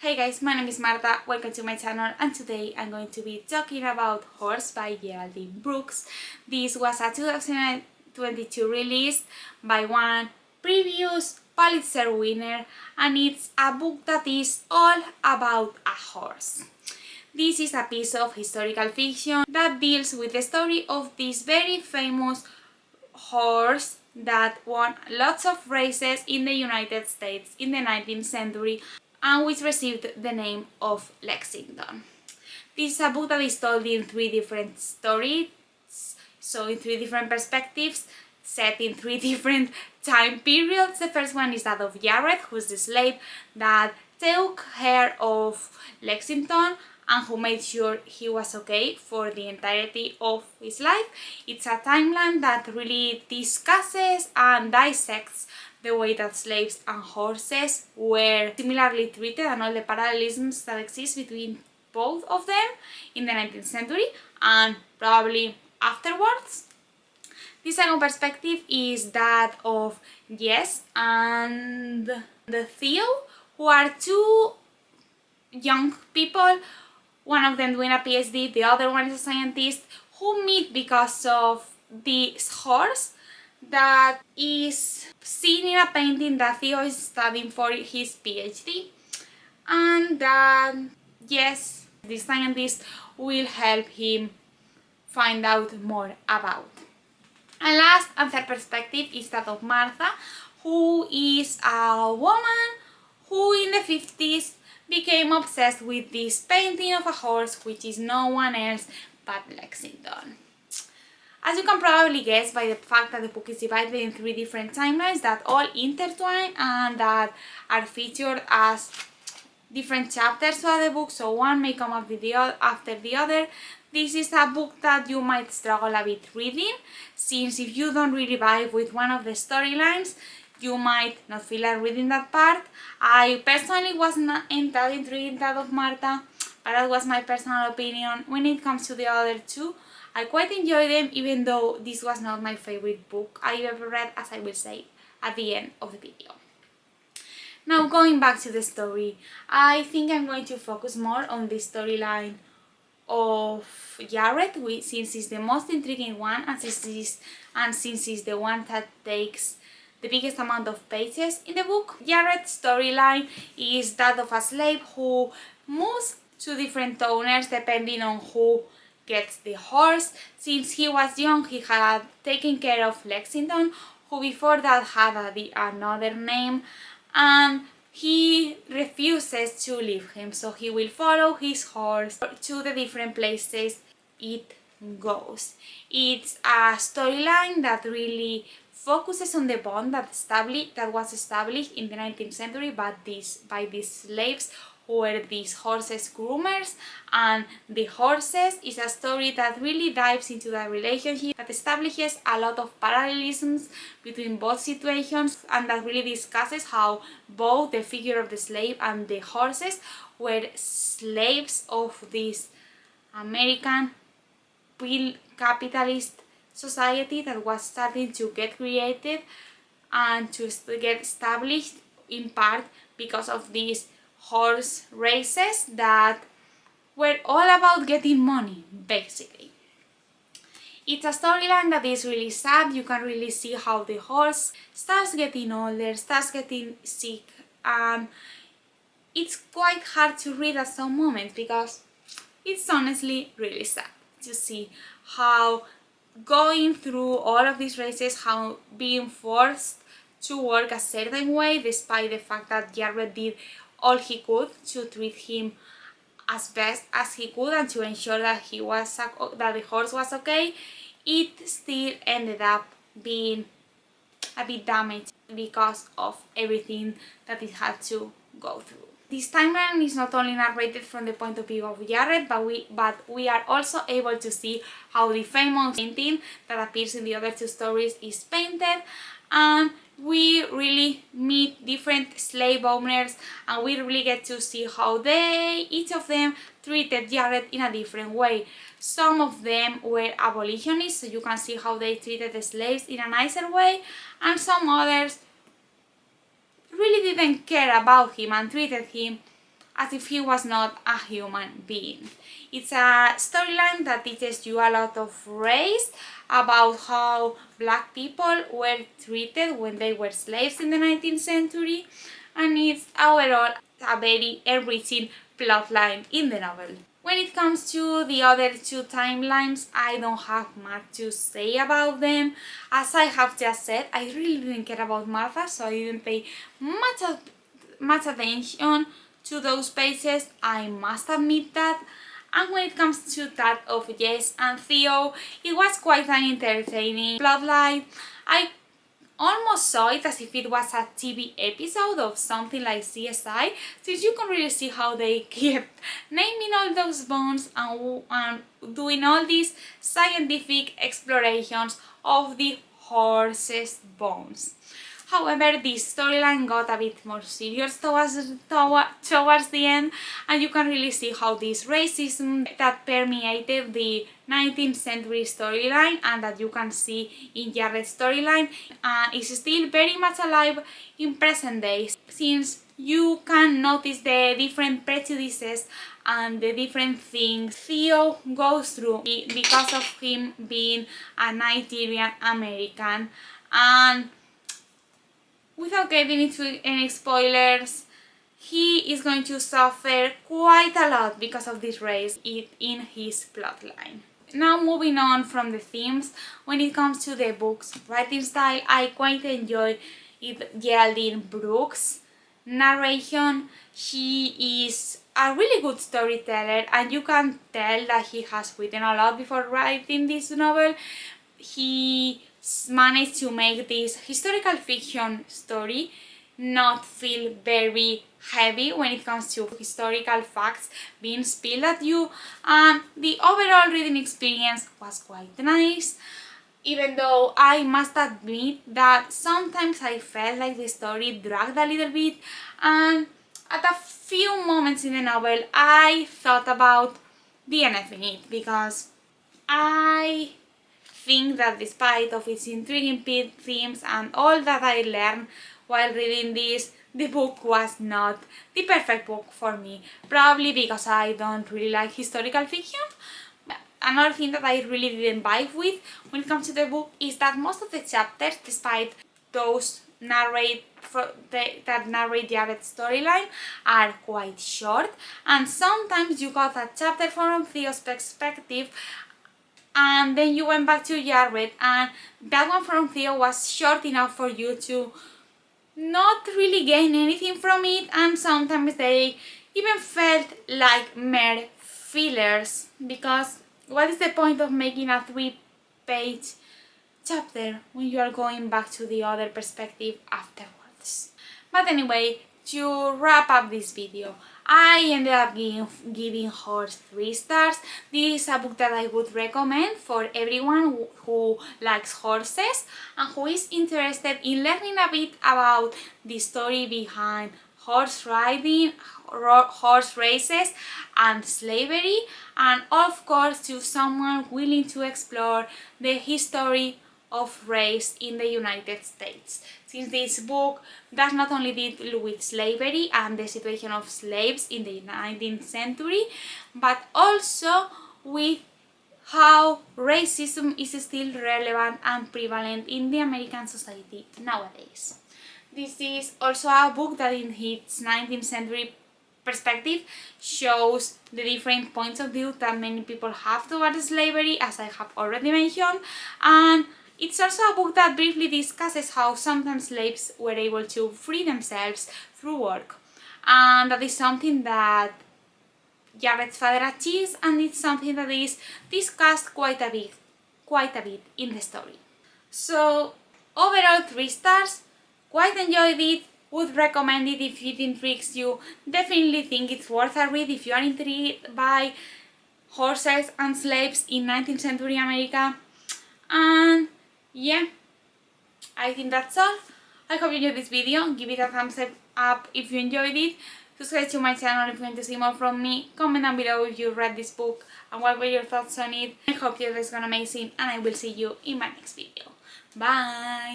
Hey guys, my name is Marta, welcome to my channel, and today I'm going to be talking about Horse by Geraldine Brooks. This was a 2022 release by one previous Pulitzer winner, and it's a book that is all about a horse. This is a piece of historical fiction that deals with the story of this very famous horse that won lots of races in the United States in the 19th century and which received the name of Lexington. This is a book that is told in three different stories, so in three different perspectives, set in three different time periods. The first one is that of Jared, who's the slave that took care of Lexington and who made sure he was okay for the entirety of his life. It's a timeline that really discusses and dissects the way that slaves and horses were similarly treated and all the parallelisms that exist between both of them in the 19th century and probably afterwards. The second perspective is that of Jess and the Theo, who are two young people, one of them doing a PhD, the other one is a scientist, who meet because of this horse that is seen in a painting that Theo is studying for his PhD, and that yes, the scientist will help him find out more about. And last and third perspective is that of Martha, who is a woman who in the 50s became obsessed with this painting of a horse which is no one else but Lexington. As you can probably guess by the fact that the book is divided in three different timelines that all intertwine and that are featured as different chapters of the book, so one may come after the other. This is a book that you might struggle a bit reading, since if you don't really vibe with one of the storylines, you might not feel like reading that part. I personally was not entirely reading that of Marta, but that was my personal opinion. When it comes to the other two, I quite enjoyed them, even though this was not my favorite book I ever read, as I will say at the end of the video. Now, going back to the story, I think I'm going to focus more on the storyline of Jared, since it's the most intriguing one and since it's the one that takes the biggest amount of pages in the book. Jared's storyline is that of a slave who moves to different owners depending on who gets the horse. Since he was young, he had taken care of Lexington, who before that had another name, and he refuses to leave him, so he will follow his horse to the different places it goes. It's a storyline that really focuses on the bond that was established in the 19th century by these slaves who were these horses groomers, and the horses is a story that really dives into that relationship, that establishes a lot of parallelisms between both situations, and that really discusses how both the figure of the slave and the horses were slaves of this American capitalist society that was starting to get created and to get established, in part because of these horse races that were all about getting money, basically. It's a storyline that is really sad. You can really see how the horse starts getting older, starts getting sick, and it's quite hard to read at some moments because it's honestly really sad to see how going through all of these races, how being forced to work a certain way despite the fact that Jared did all he could to treat him as best as he could and to ensure that the horse was okay, it still ended up being a bit damaged because of everything that it had to go through. This timeline is not only narrated from the point of view of Jared, but we are also able to see how the famous painting that appears in the other two stories is painted, and we really meet different slave owners and we really get to see how each of them treated Jared in a different way. Some of them were abolitionists, so you can see how they treated the slaves in a nicer way, and some others really didn't care about him and treated him as if he was not a human being. It's a storyline that teaches you a lot of race, about how black people were treated when they were slaves in the 19th century, and it's overall a very enriching plotline in the novel. When it comes to the other two timelines, I don't have much to say about them. As I have just said, I really didn't care about Martha, so I didn't pay much attention to those pages, I must admit that. And when it comes to that of Jess and Theo, it was quite an entertaining plotline. I almost saw it as if it was a TV episode of something like CSI, since you can really see how they kept naming all those bones and doing all these scientific explorations of the horse's bones. However, this storyline got a bit more serious towards the end, and you can really see how this racism that permeated the 19th century storyline and that you can see in Jared's storyline is still very much alive in present days, since you can notice the different prejudices and the different things Theo goes through because of him being a Nigerian American. And without getting into any spoilers, he is going to suffer quite a lot because of this race in his plotline. Now moving on from the themes, when it comes to the book's writing style, I quite enjoy Geraldine Brooks' narration. She is a really good storyteller, and you can tell that he has written a lot before writing this novel. He managed to make this historical fiction story not feel very heavy when it comes to historical facts being spilled at you, and the overall reading experience was quite nice, even though I must admit that sometimes I felt like the story dragged a little bit, and at a few moments in the novel I thought about DNFing it, because I think that despite of its intriguing themes and all that I learned while reading this, the book was not the perfect book for me, probably because I don't really like historical fiction. Another thing that I really didn't vibe with when it comes to the book is that most of the chapters, despite those that narrate Jared's storyline, are quite short, and sometimes you got a chapter from Theo's perspective and then you went back to Jared, and that one from Theo was short enough for you to not really gain anything from it, and sometimes they even felt like mere fillers, because what is the point of making a 3-page chapter when you are going back to the other perspective afterwards? But anyway, to wrap up this video, I ended up giving Horse 3 stars. This is a book that I would recommend for everyone who likes horses and who is interested in learning a bit about the story behind horse riding, horse races and slavery, and of course to someone willing to explore the history of race in the United States, since this book does not only deal with slavery and the situation of slaves in the 19th century, but also with how racism is still relevant and prevalent in the American society nowadays. This is also a book that in its 19th century perspective shows the different points of view that many people have towards slavery, as I have already mentioned, and it's also a book that briefly discusses how sometimes slaves were able to free themselves through work, and that is something that Jared's father achieves, and it's something that is discussed quite a bit in the story. So overall 3 stars, quite enjoyed it, would recommend it if it intrigues you, definitely think it's worth a read if you are intrigued by horses and slaves in 19th century America. And yeah, I think that's all. I hope you enjoyed this video. Give it a thumbs up if you enjoyed it. Subscribe to my channel if you want to see more from me. Comment down below if you read this book and what were your thoughts on it. I hope you guys gone amazing, and I will see you in my next video. Bye!